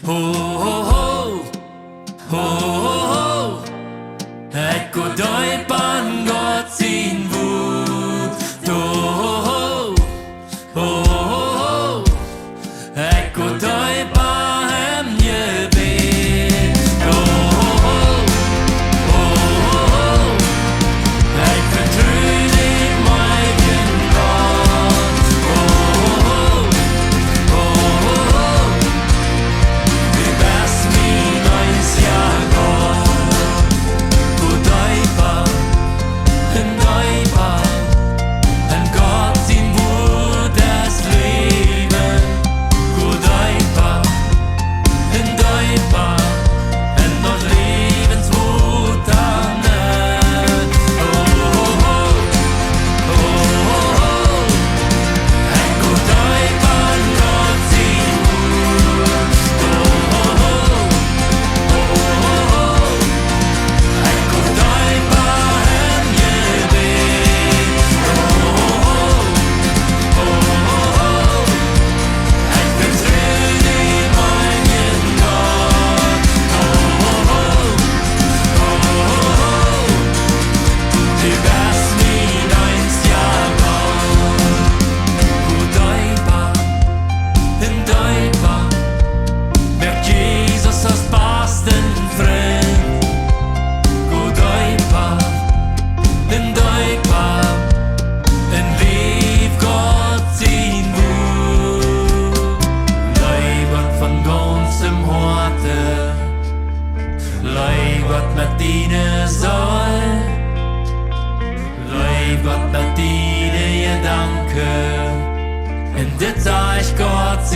Ho, ho, ho, ho, ho, ho. Het går døjpan godt sin vud. Do, ho, ho, ho, ho. Het går døjpan hem je ben. Do, ho, ho, ho, ho. Het vertryder i mig den godt. Ho, ho, ho, ho, ho. Du bærs min øjns jeg går. God døjpan, en døjpan. Han godt sin vud deres leben. God døjpan, en døjpan. Han nåt levens vud derne. Ho, ho, ho, ho, ho, ho. Han god døjpan godt sin vud. Ho, ho, ho, ho, ho, ho. Han god døjpan hem je ben. Ho, ho, ho, ho, ho. Han fortryder i mig en godt. Ho, ho, ho, ho, ho. Du bærs min øjns jeg går. God døjpan, en døjpan. Mærk Jesus os barsten frem. God døjpan, en døjpan. En liv godt sin vud. Løjbert von gånsem hårte. Løjbert med dine søj. Løjbert med dine gedanke. En det tager ich Gott